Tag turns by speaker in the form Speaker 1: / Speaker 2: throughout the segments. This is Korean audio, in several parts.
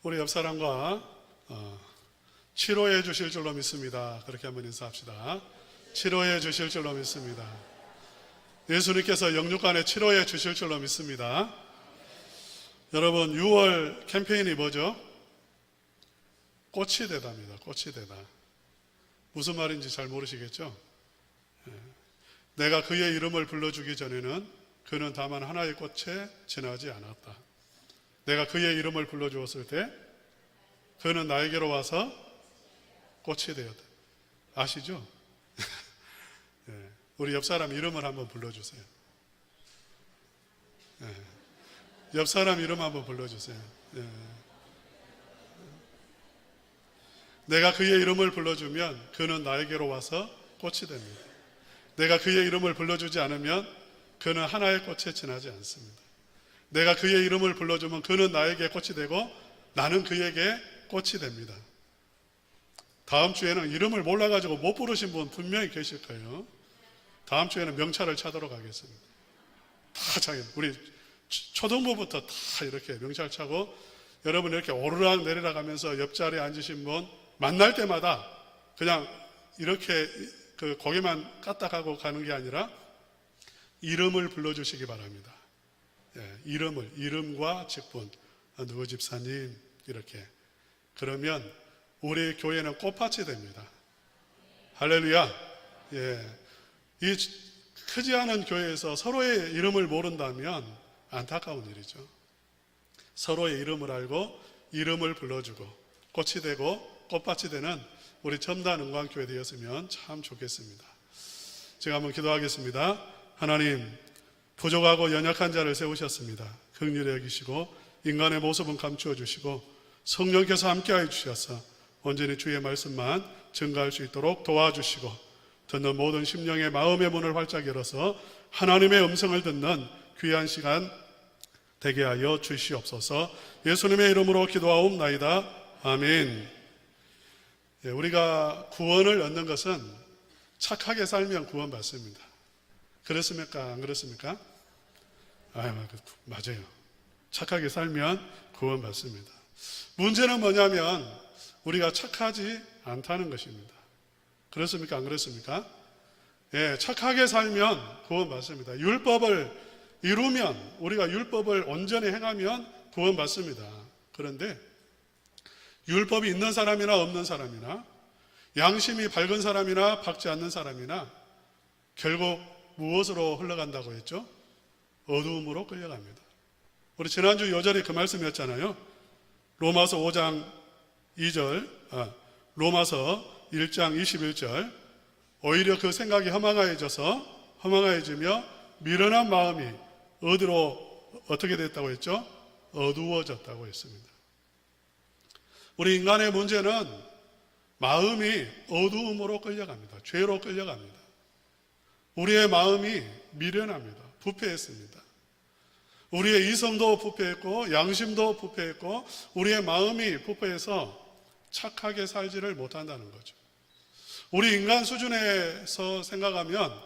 Speaker 1: 우리 옆 사람과 치료해 주실 줄로 믿습니다. 그렇게 한번 인사합시다. 치료해 주실 줄로 믿습니다. 예수님께서 영육간에 치료해 주실 줄로 믿습니다. 여러분, 6월 캠페인이 뭐죠? 꽃이 되다입니다. 꽃이 되다. 무슨 말인지 잘 모르시겠죠? 내가 그의 이름을 불러주기 전에는 그는 다만 하나의 꽃에 지나지 않았다. 내가 그의 이름을 불러주었을 때 그는 나에게로 와서 꽃이 되었다. 아시죠? 우리 옆 사람 이름을 한번 불러주세요. 옆 사람 이름 한번 불러주세요. 내가 그의 이름을 불러주면 그는 나에게로 와서 꽃이 됩니다. 내가 그의 이름을 불러주지 않으면 그는 하나의 꽃에 지나지 않습니다. 내가 그의 이름을 불러주면 그는 나에게 꽃이 되고 나는 그에게 꽃이 됩니다. 다음 주에는 이름을 몰라가지고 못 부르신 분 분명히 계실 거예요. 다음 주에는 명찰을 찾도록 하겠습니다. 다 자기, 우리 초등부부터 다 이렇게 명찰 차고 여러분 이렇게 오르락 내리락 하면서 옆자리에 앉으신 분 만날 때마다 그냥 이렇게 그 고개만 까딱하고 가는 게 아니라 이름을 불러주시기 바랍니다. 이름과 직분, 누구 집사님 이렇게. 그러면 우리 교회는 꽃밭이 됩니다. 할렐루야. 이 크지 않은 교회에서 서로의 이름을 모른다면 안타까운 일이죠. 서로의 이름을 알고 이름을 불러주고 꽃이 되고 꽃밭이 되는 우리 첨단 은광교회 되었으면 참 좋겠습니다. 제가 한번 기도하겠습니다. 하나님, 부족하고 연약한 자를 세우셨습니다. 긍휼히 여기시고 인간의 모습은 감추어 주시고 성령께서 함께하여 주셔서 온전히 주의 말씀만 증거할 수 있도록 도와주시고 듣는 모든 심령의 마음의 문을 활짝 열어서 하나님의 음성을 듣는 귀한 시간 되게 하여 주시옵소서. 예수님의 이름으로 기도하옵나이다. 아멘. 우리가 구원을 얻는 것은 착하게 살면 구원받습니다. 그렇습니까? 안 그렇습니까? 맞아요. 착하게 살면 구원받습니다. 문제는 뭐냐면 우리가 착하지 않다는 것입니다. 그렇습니까? 안 그렇습니까? 착하게 살면 구원받습니다. 율법을 이루면, 우리가 율법을 온전히 행하면 구원받습니다. 그런데 율법이 있는 사람이나 없는 사람이나 양심이 밝은 사람이나 밝지 않는 사람이나 결국 무엇으로 흘러간다고 했죠? 어두움으로 끌려갑니다. 우리 지난주 요절이 그 말씀이었잖아요. 로마서 5장 2절, 로마서 1장 21절. 오히려 그 생각이 허망해지며 미련한 마음이 어디로 어떻게 됐다고 했죠? 어두워졌다고 했습니다. 우리 인간의 문제는 마음이 어두움으로 끌려갑니다. 죄로 끌려갑니다. 우리의 마음이 미련합니다. 부패했습니다. 우리의 이성도 부패했고 양심도 부패했고 우리의 마음이 부패해서 착하게 살지를 못한다는 거죠. 우리 인간 수준에서 생각하면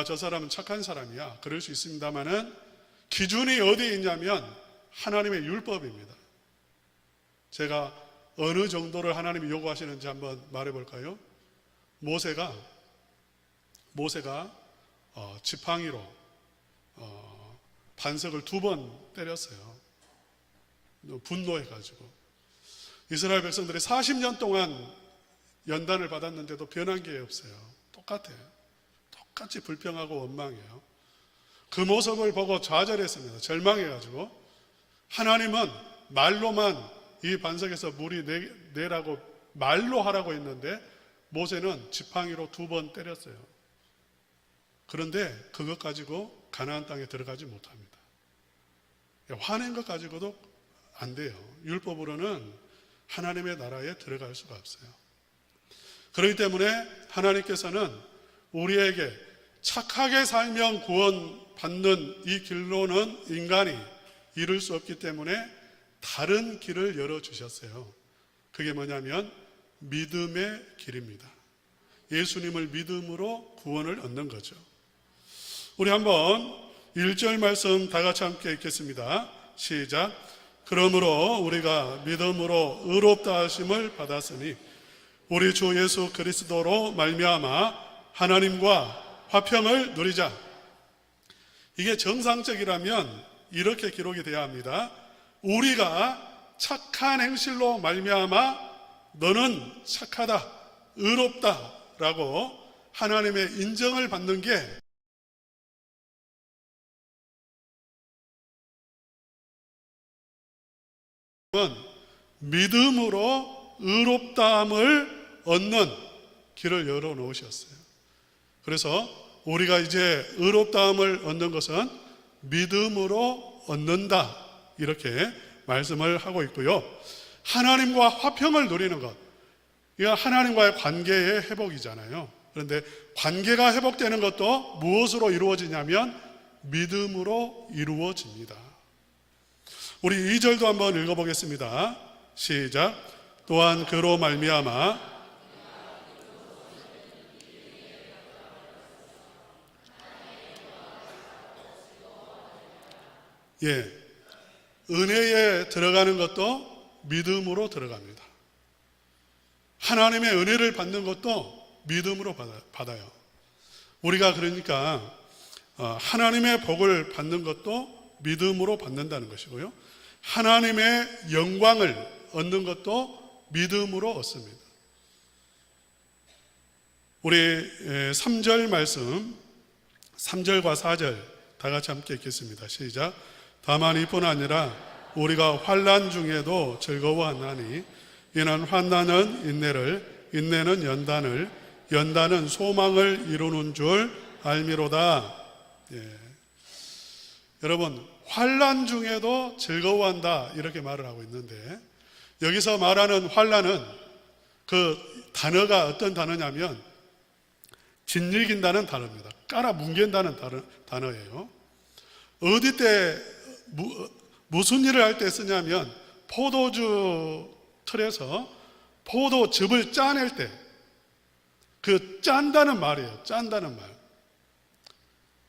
Speaker 1: 저 사람은 착한 사람이야. 그럴 수 있습니다만은 기준이 어디에 있냐면 하나님의 율법입니다. 제가 어느 정도를 하나님이 요구하시는지 한번 말해볼까요? 모세가 지팡이로 반석을 2번 때렸어요. 분노해가지고. 이스라엘 백성들이 40년 동안 연단을 받았는데도 변한 게 없어요. 똑같아요. 똑같이 불평하고 원망해요. 그 모습을 보고 좌절했습니다. 절망해가지고 하나님은 말로만 이 반석에서 물이 내라고 말로 하라고 했는데 모세는 지팡이로 2번 때렸어요. 그런데 그것 가지고 가나안 땅에 들어가지 못합니다. 화낸 것 가지고도 안 돼요. 율법으로는 하나님의 나라에 들어갈 수가 없어요. 그렇기 때문에 하나님께서는 우리에게 착하게 살면 구원받는 이 길로는 인간이 이룰 수 없기 때문에 다른 길을 열어주셨어요. 그게 뭐냐면 믿음의 길입니다. 예수님을 믿음으로 구원을 얻는 거죠. 우리 한번 1절 말씀 다 같이 함께 읽겠습니다. 시작. 그러므로 우리가 믿음으로 의롭다 하심을 받았으니 우리 주 예수 그리스도로 말미암아 하나님과 화평을 누리자. 이게 정상적이라면 이렇게 기록이 돼야 합니다. 우리가 착한 행실로 말미암아 너는 착하다, 의롭다라고 하나님의 인정을 받는 게 믿음으로 의롭다함을 얻는 길을 열어놓으셨어요. 그래서 우리가 이제 의롭다함을 얻는 것은 믿음으로 얻는다, 이렇게 말씀을 하고 있고요. 하나님과 화평을 누리는 것, 이건 하나님과의 관계의 회복이잖아요. 그런데 관계가 회복되는 것도 무엇으로 이루어지냐면 믿음으로 이루어집니다. 우리 2절도 한번 읽어보겠습니다. 시작. 또한 그로 말미암아 은혜에 들어가는 것도 믿음으로 들어갑니다. 하나님의 은혜를 받는 것도 믿음으로 받아요. 우리가 그러니까 하나님의 복을 받는 것도 믿음으로 받는다는 것이고요. 하나님의 영광을 얻는 것도 믿음으로 얻습니다. 우리 3절 말씀, 3절과 4절 다 같이 함께 읽겠습니다. 시작. 다만 이뿐 아니라 우리가 환난 중에도 즐거워하나니 이는 환난은 인내를, 인내는 연단을, 연단은 소망을 이루는 줄 알미로다. 여러분, 환난 중에도 즐거워한다, 이렇게 말을 하고 있는데, 여기서 말하는 환난은 그 단어가 어떤 단어냐면 짓이긴다는 단어입니다. 깔아뭉갠다는 단어예요. 어디 때 무슨 일을 할 때 쓰냐면 포도주 틀에서 포도즙을 짜낼 때 그 짠다는 말이에요. 짠다는 말.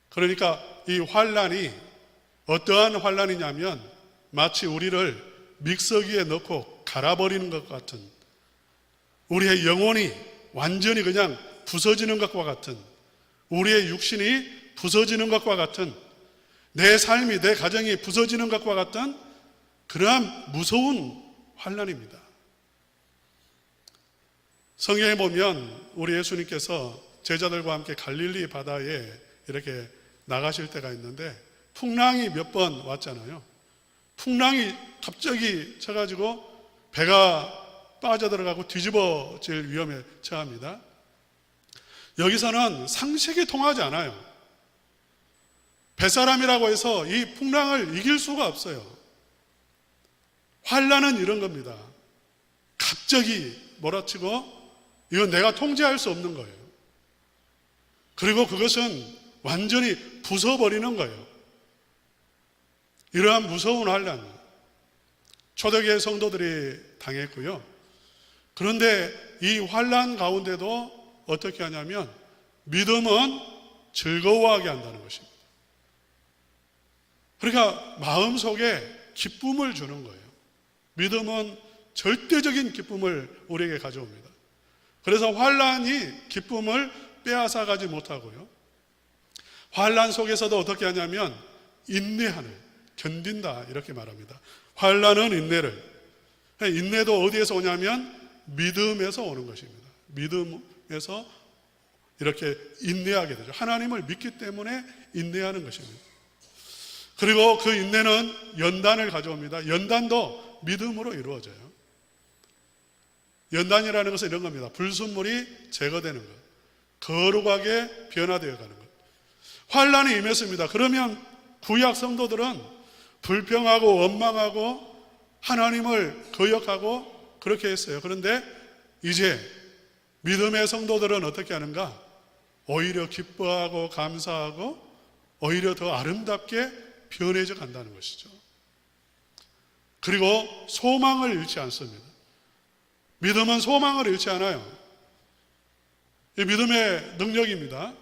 Speaker 1: 그러니까 이 환난이 어떠한 환난이냐면 마치 우리를 믹서기에 넣고 갈아버리는 것 같은, 우리의 영혼이 완전히 그냥 부서지는 것과 같은, 우리의 육신이 부서지는 것과 같은, 내 삶이, 내 가정이 부서지는 것과 같은 그러한 무서운 환난입니다. 성경에 보면 우리 예수님께서 제자들과 함께 갈릴리 바다에 이렇게 나가실 때가 있는데 풍랑이 몇 번 왔잖아요. 풍랑이 갑자기 쳐가지고 배가 빠져들어가고 뒤집어질 위험에 처합니다. 여기서는 상식이 통하지 않아요. 뱃사람이라고 해서 이 풍랑을 이길 수가 없어요. 환난은 이런 겁니다. 갑자기 몰아치고 이건 내가 통제할 수 없는 거예요. 그리고 그것은 완전히 부숴버리는 거예요. 이러한 무서운 환난, 초대교회 성도들이 당했고요. 그런데 이 환난 가운데도 어떻게 하냐면 믿음은 즐거워하게 한다는 것입니다. 그러니까 마음속에 기쁨을 주는 거예요. 믿음은 절대적인 기쁨을 우리에게 가져옵니다. 그래서 환난이 기쁨을 빼앗아가지 못하고요. 환난 속에서도 어떻게 하냐면 인내하는, 견딘다, 이렇게 말합니다. 환난은 인내를. 인내도 어디에서 오냐면 믿음에서 오는 것입니다. 믿음에서 이렇게 인내하게 되죠. 하나님을 믿기 때문에 인내하는 것입니다. 그리고 그 인내는 연단을 가져옵니다. 연단도 믿음으로 이루어져요. 연단이라는 것은 이런 겁니다. 불순물이 제거되는 것, 거룩하게 변화되어 가는 것. 환난이 임했습니다. 그러면 구약 성도들은 불평하고 원망하고 하나님을 거역하고 그렇게 했어요. 그런데 이제 믿음의 성도들은 어떻게 하는가? 오히려 기뻐하고 감사하고 오히려 더 아름답게 변해져 간다는 것이죠. 그리고 소망을 잃지 않습니다. 믿음은 소망을 잃지 않아요. 이 믿음의 능력입니다.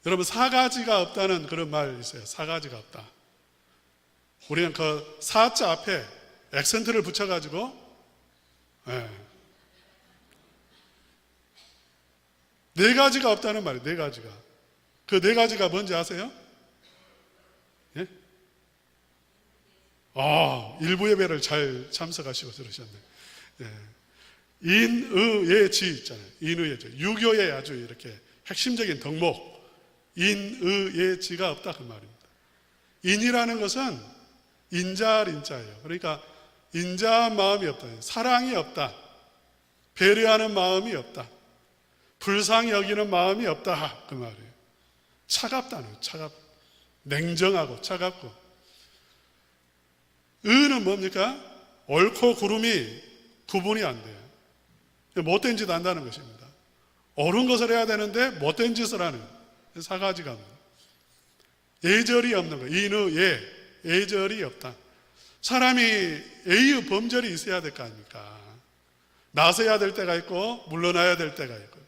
Speaker 1: 여러분, 사가지가 없다는 그런 말 있어요. 사가지가 없다. 우리는 그 사자 앞에 액센트를 붙여가지고, 예. 네 가지가 없다는 말이에요. 네 가지가. 그 네 가지가 뭔지 아세요? 예? 일부 예배를 잘 참석하시고 들으셨네. 예. 인의예지 있잖아요. 인의예지. 유교의 아주 이렇게 핵심적인 덕목. 인의예지가 없다 그 말입니다. 인이라는 것은 인자예요. 그러니까 인자한 마음이 없다. 사랑이 없다. 배려하는 마음이 없다. 불쌍히 여기는 마음이 없다 그 말이에요. 차갑다는 차갑. 냉정하고 차갑고. 의는 뭡니까? 옳고 그름이 구분이 안 돼요. 못된 짓 한다는 것입니다. 옳은 것을 해야 되는데 못된 짓을 하는 사가지가 없는 예절이 없는 거예요. 인의 예절이 없다. 사람이 예의 범절이 있어야 될 거 아닙니까? 나서야 될 때가 있고 물러나야 될 때가 있고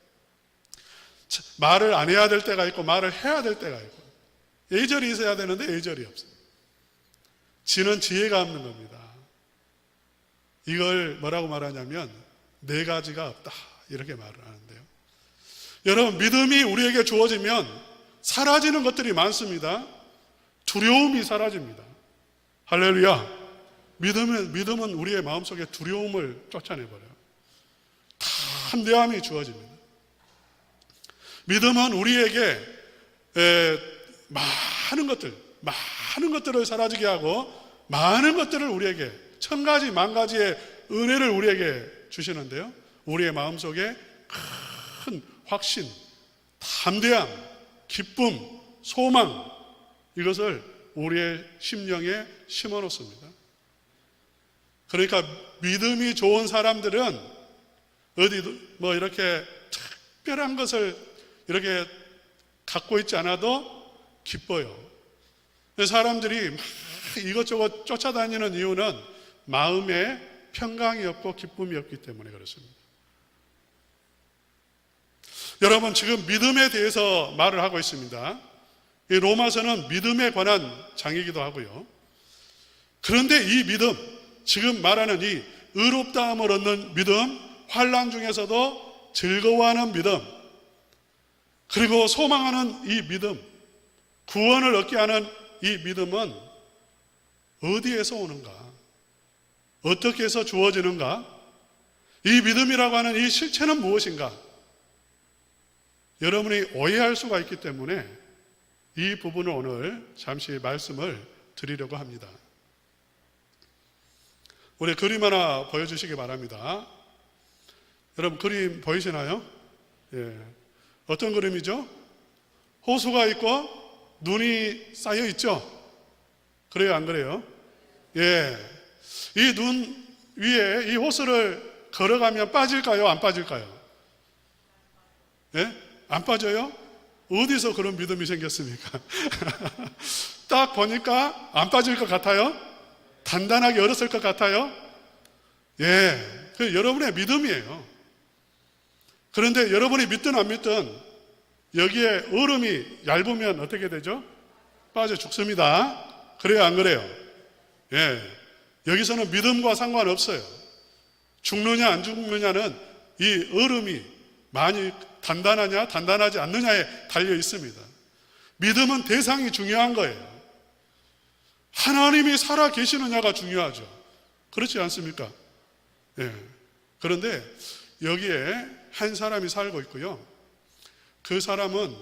Speaker 1: 말을 안 해야 될 때가 있고 말을 해야 될 때가 있고 예절이 있어야 되는데 예절이 없어요. 지는 지혜가 없는 겁니다. 이걸 뭐라고 말하냐면 네 가지가 없다 이렇게 말을 하는데요. 여러분 믿음이 우리에게 주어지면 사라지는 것들이 많습니다. 두려움이 사라집니다. 할렐루야. 믿음은 우리의 마음속에 두려움을 쫓아내버려요. 담대함이 주어집니다. 믿음은 우리에게 많은 것들을 사라지게 하고 많은 것들을 우리에게 천 가지 만 가지의 은혜를 우리에게 주시는데요. 우리의 마음속에 큰 확신, 담대함, 기쁨, 소망 이것을 우리의 심령에 심어 놓습니다. 그러니까 믿음이 좋은 사람들은 어디 뭐 이렇게 특별한 것을 이렇게 갖고 있지 않아도 기뻐요. 사람들이 막 이것저것 쫓아다니는 이유는 마음에 평강이 없고 기쁨이 없기 때문에 그렇습니다. 여러분 지금 믿음에 대해서 말을 하고 있습니다. 이 로마서는 믿음에 관한 장이기도 하고요. 그런데 이 믿음, 지금 말하는 이 의롭다함을 얻는 믿음, 환난 중에서도 즐거워하는 믿음, 그리고 소망하는 이 믿음, 구원을 얻게 하는 이 믿음은 어디에서 오는가? 어떻게 해서 주어지는가? 이 믿음이라고 하는 이 실체는 무엇인가? 여러분이 오해할 수가 있기 때문에 이 부분을 오늘 잠시 말씀을 드리려고 합니다. 우리 그림 하나 보여주시기 바랍니다. 여러분 그림 보이시나요? 예. 어떤 그림이죠? 호수가 있고 눈이 쌓여 있죠? 그래요, 안 그래요? 예. 이 눈 위에 이 호수를 걸어가면 빠질까요? 안 빠질까요? 예? 안 빠져요? 어디서 그런 믿음이 생겼습니까? 딱 보니까 안 빠질 것 같아요? 단단하게 얼었을 것 같아요? 예. 그 여러분의 믿음이에요. 그런데 여러분이 믿든 안 믿든 여기에 얼음이 얇으면 어떻게 되죠? 빠져 죽습니다. 그래요, 안 그래요? 예. 여기서는 믿음과 상관없어요. 죽느냐 안 죽느냐는 이 얼음이 많이 단단하냐 단단하지 않느냐에 달려 있습니다. 믿음은 대상이 중요한 거예요. 하나님이 살아 계시느냐가 중요하죠. 그렇지 않습니까? 예. 그런데 여기에 한 사람이 살고 있고요. 그 사람은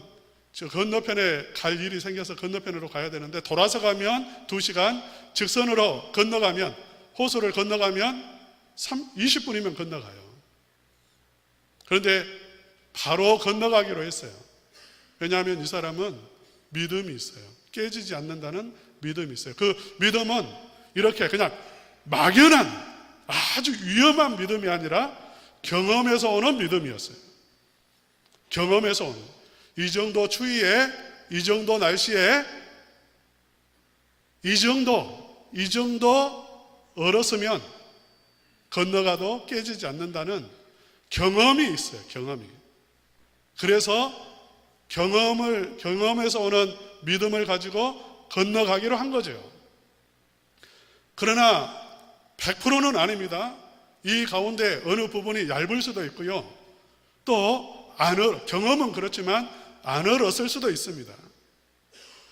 Speaker 1: 저 건너편에 갈 일이 생겨서 건너편으로 가야 되는데 돌아서 가면 2시간, 직선으로 건너가면 호수를 건너가면 20분이면 건너가요. 그런데 바로 건너가기로 했어요. 왜냐하면 이 사람은 믿음이 있어요. 깨지지 않는다는 믿음이 있어요. 그 믿음은 이렇게 그냥 막연한 아주 위험한 믿음이 아니라 경험에서 오는 믿음이었어요. 경험에서 오는. 이 정도 추위에, 이 정도 날씨에, 이 정도 얼었으면 건너가도 깨지지 않는다는 경험이 있어요. 경험이. 그래서 경험에서 오는 믿음을 가지고 건너가기로 한 거죠. 그러나 100%는 아닙니다. 이 가운데 어느 부분이 얇을 수도 있고요. 또 경험은 그렇지만 안 얼었을 수도 있습니다.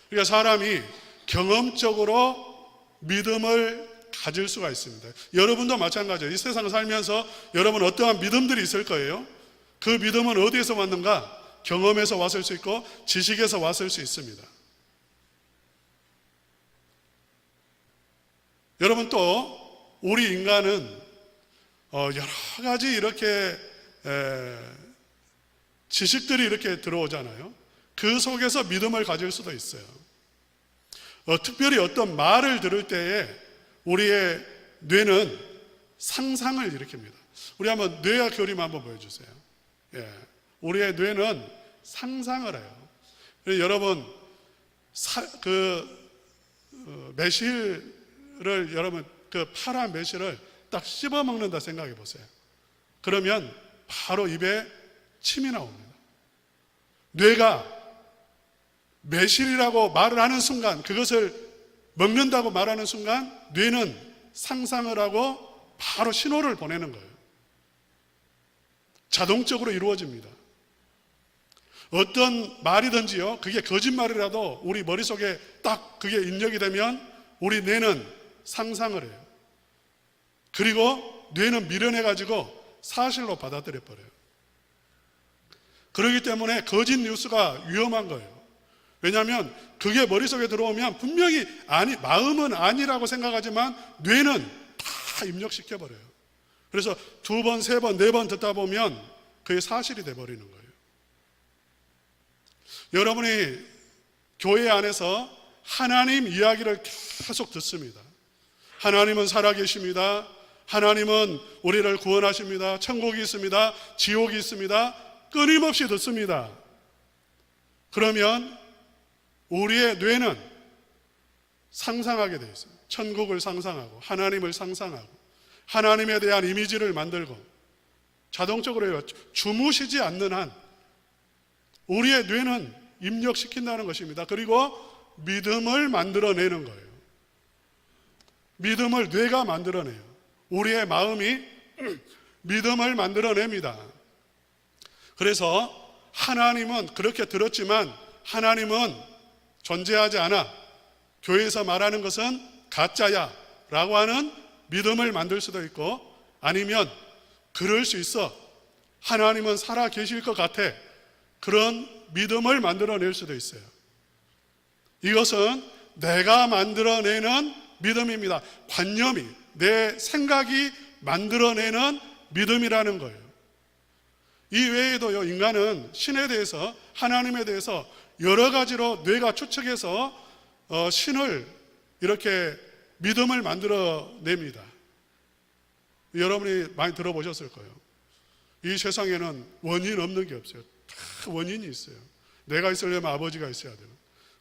Speaker 1: 그러니까 사람이 경험적으로 믿음을 가질 수가 있습니다. 여러분도 마찬가지예요. 이 세상을 살면서 여러분 어떠한 믿음들이 있을 거예요. 그 믿음은 어디에서 왔는가? 경험에서 왔을 수 있고 지식에서 왔을 수 있습니다. 여러분 또 우리 인간은 여러 가지 이렇게 지식들이 이렇게 들어오잖아요. 그 속에서 믿음을 가질 수도 있어요. 특별히 어떤 말을 들을 때에 우리의 뇌는 상상을 일으킵니다. 우리 한번 뇌와 교림 한번 보여주세요. 예, 우리의 뇌는 상상을 해요. 여러분 매실을 여러분 그 파란 매실을 딱 씹어 먹는다 생각해 보세요. 그러면 바로 입에 침이 나옵니다. 뇌가 매실이라고 말을 하는 순간, 그것을 먹는다고 말하는 순간 뇌는 상상을 하고 바로 신호를 보내는 거예요. 자동적으로 이루어집니다. 어떤 말이든지요, 그게 거짓말이라도 우리 머릿속에 딱 그게 입력이 되면 우리 뇌는 상상을 해요. 그리고 뇌는 미련해가지고 사실로 받아들여 버려요. 그렇기 때문에 거짓 뉴스가 위험한 거예요. 왜냐하면 그게 머릿속에 들어오면 분명히 마음은 아니라고 생각하지만 뇌는 다 입력시켜버려요. 그래서 2번, 3번, 4번 듣다 보면 그게 사실이 돼버리는 거예요. 여러분이 교회 안에서 하나님 이야기를 계속 듣습니다. 하나님은 살아계십니다. 하나님은 우리를 구원하십니다. 천국이 있습니다. 지옥이 있습니다. 끊임없이 듣습니다. 그러면 우리의 뇌는 상상하게 되어 있어요. 천국을 상상하고 하나님을 상상하고 하나님에 대한 이미지를 만들고 자동적으로 주무시지 않는 한 우리의 뇌는 입력시킨다는 것입니다. 그리고 믿음을 만들어내는 거예요. 믿음을 뇌가 만들어내요. 우리의 마음이 믿음을 만들어냅니다. 그래서 하나님은 그렇게 들었지만 하나님은 존재하지 않아. 교회에서 말하는 것은 가짜야 라고 하는 믿음을 만들 수도 있고, 아니면 그럴 수 있어, 하나님은 살아 계실 것 같아, 그런 믿음을 만들어낼 수도 있어요. 이것은 내가 만들어내는 믿음입니다. 관념이, 내 생각이 만들어내는 믿음이라는 거예요. 이 외에도요, 인간은 신에 대해서, 하나님에 대해서 여러 가지로 뇌가 추측해서 신을 이렇게 믿음을 만들어냅니다. 여러분이 많이 들어보셨을 거예요. 이 세상에는 원인 없는 게 없어요. 다 원인이 있어요. 내가 있으려면 아버지가 있어야 돼요.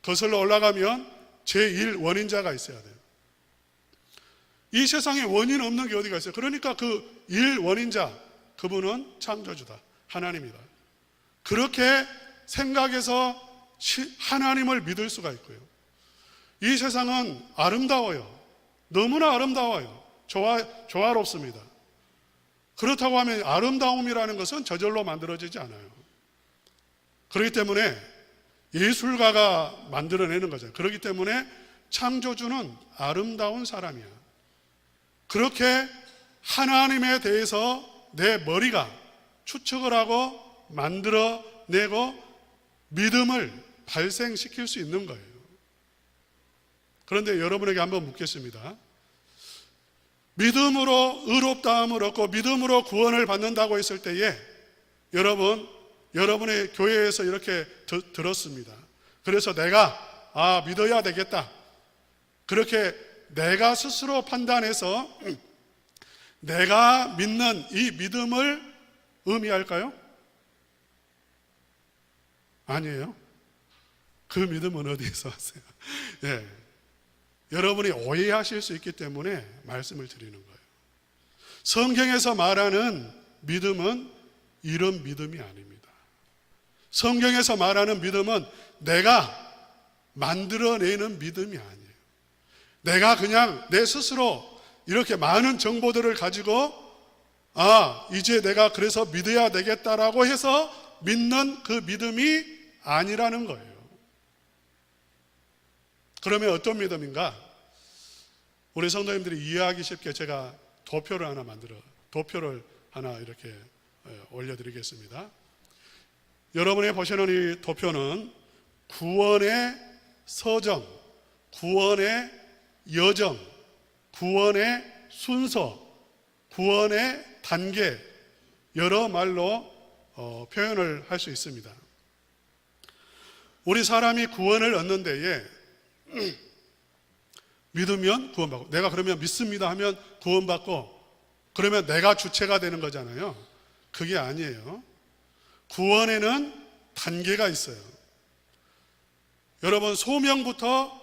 Speaker 1: 거슬러 올라가면 제1 원인자가 있어야 돼요. 이 세상에 원인 없는 게 어디가 있어요? 그러니까 그 1 원인자, 그분은 창조주다, 하나님이다. 그렇게 생각해서 하나님을 믿을 수가 있고요. 이 세상은 아름다워요. 너무나 아름다워요. 조화롭습니다. 그렇다고 하면 아름다움이라는 것은 저절로 만들어지지 않아요. 그렇기 때문에 예술가가 만들어내는 거죠. 그렇기 때문에 창조주는 아름다운 사람이야. 그렇게 하나님에 대해서 내 머리가 추측을 하고 만들어내고 믿음을 발생시킬 수 있는 거예요. 그런데 여러분에게 한번 묻겠습니다. 믿음으로 의롭다함을 얻고 믿음으로 구원을 받는다고 했을 때에 여러분의 교회에서 이렇게 들었습니다. 그래서 내가 믿어야 되겠다, 그렇게 내가 스스로 판단해서 내가 믿는 이 믿음을 의미할까요? 아니에요. 그 믿음은 어디에서 왔어요? 예. 여러분이 오해하실 수 있기 때문에 말씀을 드리는 거예요. 성경에서 말하는 믿음은 이런 믿음이 아닙니다. 성경에서 말하는 믿음은 내가 만들어내는 믿음이 아니에요. 내가 그냥 내 스스로 이렇게 많은 정보들을 가지고 이제 내가 그래서 믿어야 되겠다라고 해서 믿는 그 믿음이 아니라는 거예요. 그러면 어떤 믿음인가? 우리 성도님들이 이해하기 쉽게 제가 도표를 하나 이렇게 올려드리겠습니다. 여러분이 보시는 이 도표는 구원의 서정, 구원의 여정, 구원의 순서, 구원의 단계, 여러 말로 표현을 할 수 있습니다. 우리 사람이 구원을 얻는 데에 믿으면 구원받고, 내가 그러면 믿습니다 하면 구원받고, 그러면 내가 주체가 되는 거잖아요. 그게 아니에요. 구원에는 단계가 있어요. 여러분, 소명부터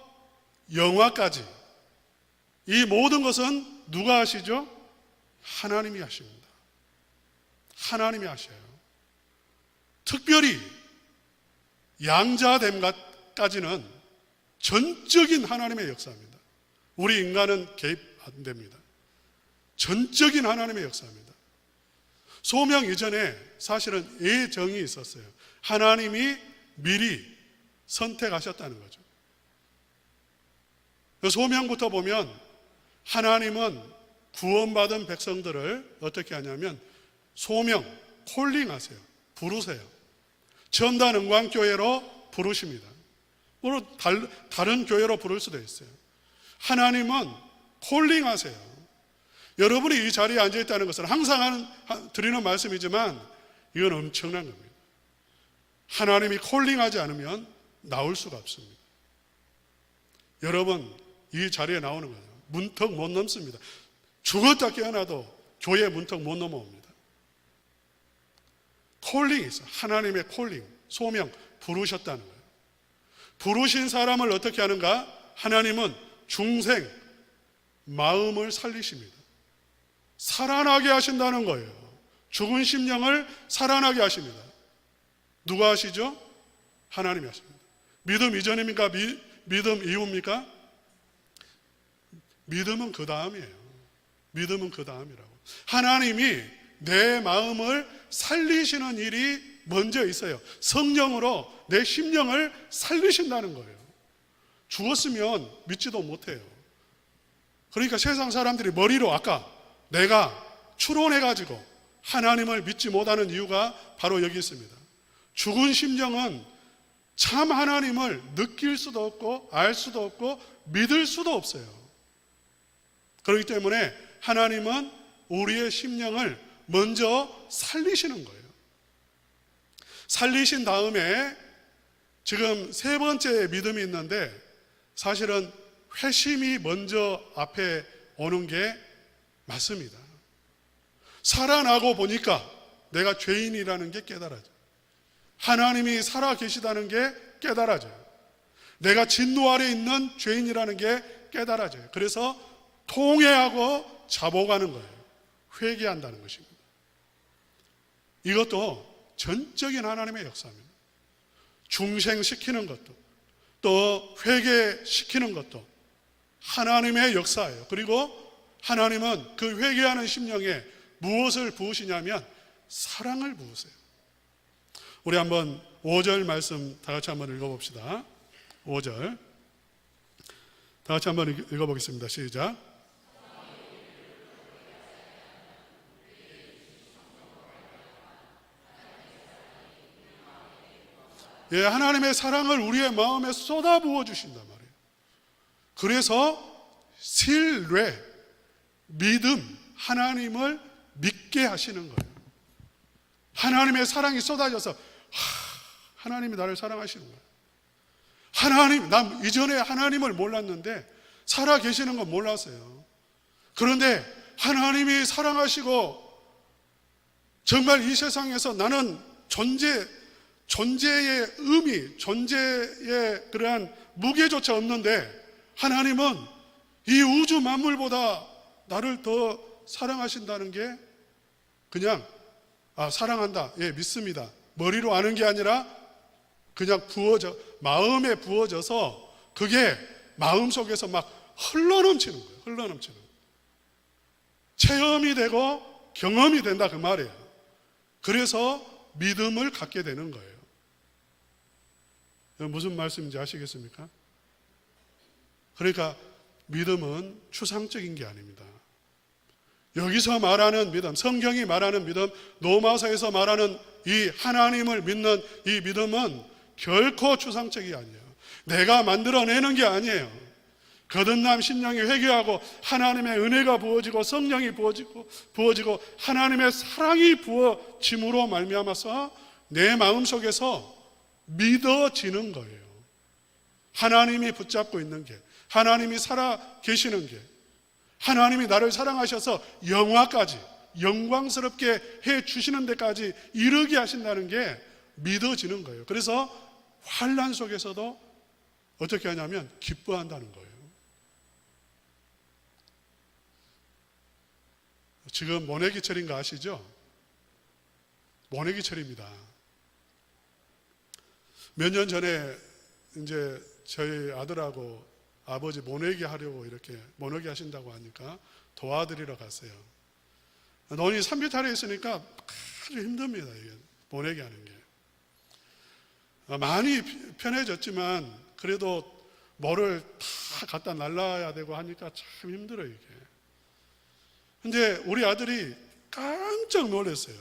Speaker 1: 영화까지 이 모든 것은 누가 하시죠? 하나님이 하십니다. 하나님이 하셔요. 특별히 양자됨까지는 전적인 하나님의 역사입니다. 우리 인간은 개입 안 됩니다. 전적인 하나님의 역사입니다. 소명 이전에 사실은 예정이 있었어요. 하나님이 미리 선택하셨다는 거죠. 소명부터 보면 하나님은 구원받은 백성들을 어떻게 하냐면 소명, 콜링하세요. 부르세요. 전단은광교회로 부르십니다. 물론 다른 교회로 부를 수도 있어요. 하나님은 콜링하세요. 여러분이 이 자리에 앉아있다는 것은 항상 드리는 말씀이지만 이건 엄청난 겁니다. 하나님이 콜링하지 않으면 나올 수가 없습니다. 여러분 이 자리에 나오는 거예요. 문턱 못 넘습니다. 죽었다 깨어나도 교회 문턱 못 넘어옵니다. 콜링이 있어요. 하나님의 콜링, 소명, 부르셨다는 거예요. 부르신 사람을 어떻게 하는가? 하나님은 중생, 마음을 살리십니다. 살아나게 하신다는 거예요. 죽은 심령을 살아나게 하십니다. 누가 하시죠? 하나님이 하십니다. 믿음 이전입니까? 믿음 이후입니까? 믿음은 그 다음이에요. 믿음은 그 다음이라고. 하나님이 내 마음을 살리시는 일이 먼저 있어요. 성령으로 내 심령을 살리신다는 거예요. 죽었으면 믿지도 못해요. 그러니까 세상 사람들이 머리로 아까 내가 추론해가지고 하나님을 믿지 못하는 이유가 바로 여기 있습니다. 죽은 심령은 참 하나님을 느낄 수도 없고 알 수도 없고 믿을 수도 없어요. 그렇기 때문에 하나님은 우리의 심령을 먼저 살리시는 거예요. 살리신 다음에 지금 세 번째 믿음이 있는데 사실은 회심이 먼저 앞에 오는 게 맞습니다. 살아나고 보니까 내가 죄인이라는 게 깨달아져요. 하나님이 살아 계시다는 게 깨달아져요. 내가 진노 아래 있는 죄인이라는 게 깨달아져요. 그래서 통회하고 자복하는 거예요. 회개한다는 것입니다. 이것도 전적인 하나님의 역사입니다. 중생시키는 것도 또 회개시키는 것도 하나님의 역사예요. 그리고 하나님은 그 회개하는 심령에 무엇을 부으시냐면 사랑을 부으세요. 우리 한번 5절 말씀 다 같이 한번 읽어봅시다. 5절 다 같이 한번 읽어보겠습니다. 시작. 예, 하나님의 사랑을 우리의 마음에 쏟아부어 주신단 말이에요. 그래서 신뢰, 믿음, 하나님을 믿게 하시는 거예요. 하나님의 사랑이 쏟아져서 하나님이 나를 사랑하시는 거예요. 하나님, 난 이전에 하나님을 몰랐는데 살아 계시는 건 몰랐어요. 그런데 하나님이 사랑하시고 정말 이 세상에서 나는 존재의 의미, 존재의 그러한 무게조차 없는데 하나님은 이 우주 만물보다 나를 더 사랑하신다는 게 그냥 사랑한다, 예, 믿습니다, 머리로 아는 게 아니라 그냥 마음에 부어져서 그게 마음속에서 막 흘러넘치는 거예요. 흘러넘치는 거예요. 체험이 되고 경험이 된다 그 말이에요. 그래서 믿음을 갖게 되는 거예요. 무슨 말씀인지 아시겠습니까? 그러니까 믿음은 추상적인 게 아닙니다. 여기서 말하는 믿음, 성경이 말하는 믿음, 로마서에서 말하는 이 하나님을 믿는 이 믿음은 결코 추상적이 아니에요. 내가 만들어내는 게 아니에요. 거듭남 심령이 회개하고 하나님의 은혜가 부어지고 성령이 부어지고 하나님의 사랑이 부어짐으로 말미암아서 내 마음속에서 믿어지는 거예요. 하나님이 붙잡고 있는 게, 하나님이 살아 계시는 게, 하나님이 나를 사랑하셔서 영화까지 영광스럽게 해 주시는 데까지 이르게 하신다는 게 믿어지는 거예요. 그래서 환난 속에서도 어떻게 하냐면 기뻐한다는 거예요. 지금 모내기철인 거 아시죠? 모내기철입니다. 몇 년 전에 이제 저희 아들하고 아버지 모내기 하려고 이렇게 모내기 하신다고 하니까 도와드리러 갔어요. 논이 산비탈에 있으니까 아주 힘듭니다. 이게 모내기 하는 게. 많이 편해졌지만 그래도 뭐를 다 갖다 날라야 되고 하니까 참 힘들어요, 이게. 근데 우리 아들이 깜짝 놀랐어요.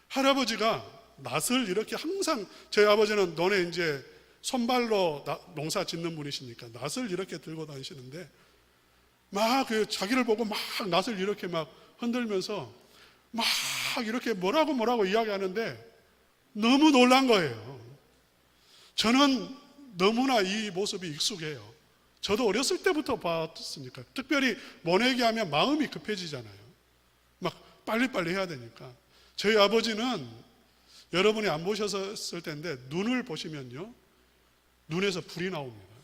Speaker 1: 할아버지가 낫을 이렇게 항상, 저희 아버지는 논에 이제 손발로 농사 짓는 분이시니까 낫을 이렇게 들고 다니시는데 막 자기를 보고 막 낫을 이렇게 막 흔들면서 막 이렇게 뭐라고 이야기하는데 너무 놀란 거예요. 저는 너무나 이 모습이 익숙해요. 저도 어렸을 때부터 봤으니까. 특별히 모내기 하면 마음이 급해지잖아요. 막 빨리빨리 해야 되니까. 저희 아버지는 여러분이 안 보셨을 텐데 눈을 보시면요, 눈에서 불이 나옵니다.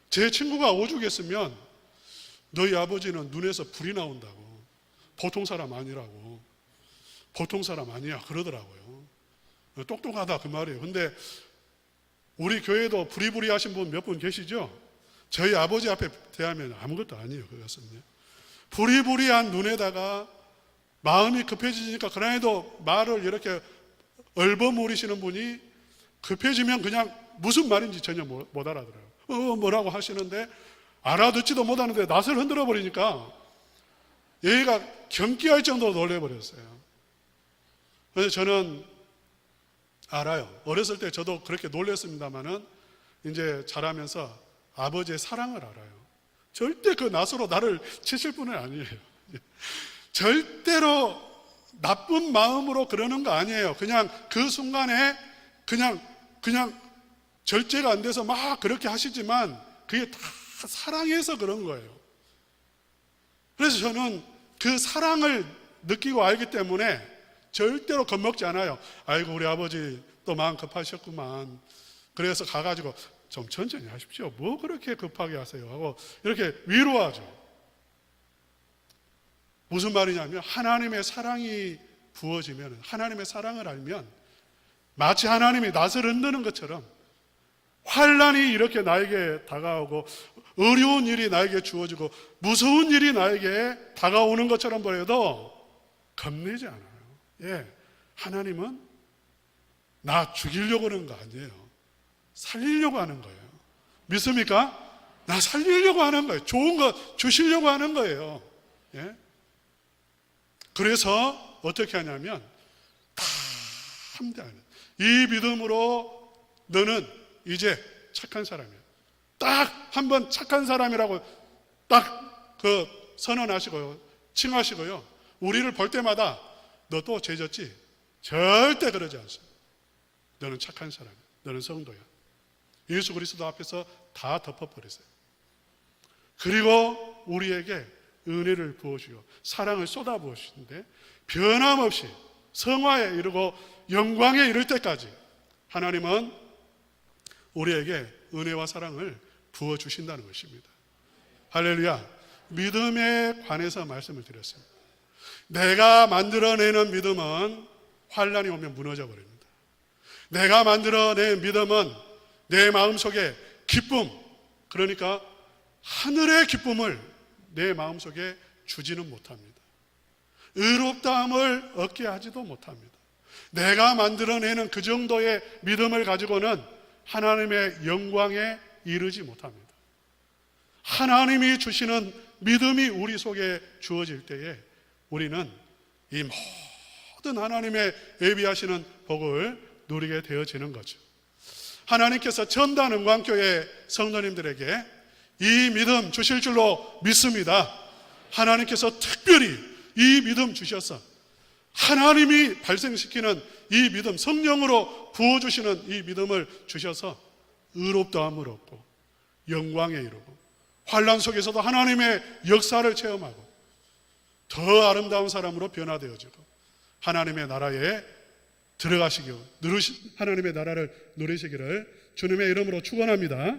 Speaker 1: 제 친구가 오죽했으면 너희 아버지는 눈에서 불이 나온다고, 보통 사람 아니라고, 보통 사람 아니야 그러더라고요. 똑똑하다 그 말이에요. 근데 우리 교회도 부리부리 하신 분 몇 분 계시죠? 저희 아버지 앞에 대하면 아무것도 아니에요. 그것은요. 부리부리한 눈에다가 마음이 급해지니까 그러나도 말을 이렇게 얼버무리시는 분이 급해지면 그냥 무슨 말인지 전혀 못 알아들어요. 뭐라고 하시는데 알아듣지도 못하는데 낫을 흔들어 버리니까 얘가 경기할 정도로 놀래버렸어요. 그래서 저는 알아요. 어렸을 때 저도 그렇게 놀랬습니다만은 이제 자라면서 아버지의 사랑을 알아요. 절대 그 낫으로 나를 치실 분은 아니에요. 절대로 나쁜 마음으로 그러는 거 아니에요. 그냥 그 순간에 그냥 절제가 안 돼서 막 그렇게 하시지만 그게 다 사랑해서 그런 거예요. 그래서 저는 그 사랑을 느끼고 알기 때문에 절대로 겁먹지 않아요. 아이고 우리 아버지 또 마음 급하셨구만. 그래서 가가지고 좀 천천히 하십시오. 뭐 그렇게 급하게 하세요 하고 이렇게 위로하죠. 무슨 말이냐면 하나님의 사랑이 부어지면, 하나님의 사랑을 알면 마치 하나님이 낫을 흔드는 것처럼 환난이 이렇게 나에게 다가오고 어려운 일이 나에게 주어지고 무서운 일이 나에게 다가오는 것처럼 보여도 겁내지 않아요. 예, 하나님은 나 죽이려고 하는 거 아니에요. 살리려고 하는 거예요. 믿습니까? 나 살리려고 하는 거예요. 좋은 거 주시려고 하는 거예요. 예? 그래서 어떻게 하냐면 다 함대하는, 이 믿음으로 너는 이제 착한 사람이야. 딱 한번 착한 사람이라고 딱 그 선언하시고요, 칭하시고요, 우리를 볼 때마다 너 또 죄졌지? 절대 그러지 않습니다. 너는 착한 사람이야. 너는 성도야. 예수 그리스도 앞에서 다 덮어버리세요. 그리고 우리에게 은혜를 부어주고 사랑을 쏟아부으시는데 변함없이 성화에 이르고 영광에 이를 때까지 하나님은 우리에게 은혜와 사랑을 부어주신다는 것입니다. 할렐루야. 믿음에 관해서 말씀을 드렸습니다. 내가 만들어내는 믿음은 환난이 오면 무너져 버립니다. 내가 만들어낸 믿음은 내 마음속에 기쁨, 그러니까 하늘의 기쁨을 내 마음속에 주지는 못합니다. 의롭다함을 얻게 하지도 못합니다. 내가 만들어내는 그 정도의 믿음을 가지고는 하나님의 영광에 이르지 못합니다. 하나님이 주시는 믿음이 우리 속에 주어질 때에 우리는 이 모든 하나님의 예비하시는 복을 누리게 되어지는 거죠. 하나님께서 전단은광교회 성도님들에게 이 믿음 주실 줄로 믿습니다. 하나님께서 특별히 이 믿음 주셔서 하나님이 발생시키는 이 믿음, 성령으로 부어주시는 이 믿음을 주셔서 의롭다함을 얻고 영광에 이르고 환난 속에서도 하나님의 역사를 체험하고 더 아름다운 사람으로 변화되어지고 하나님의 나라에 들어가시기를, 하나님의 나라를 누리시기를 주님의 이름으로 축원합니다.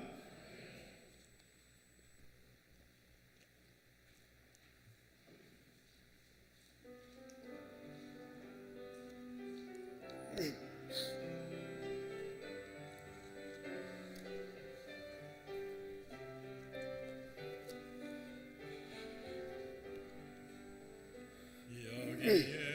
Speaker 2: 여기에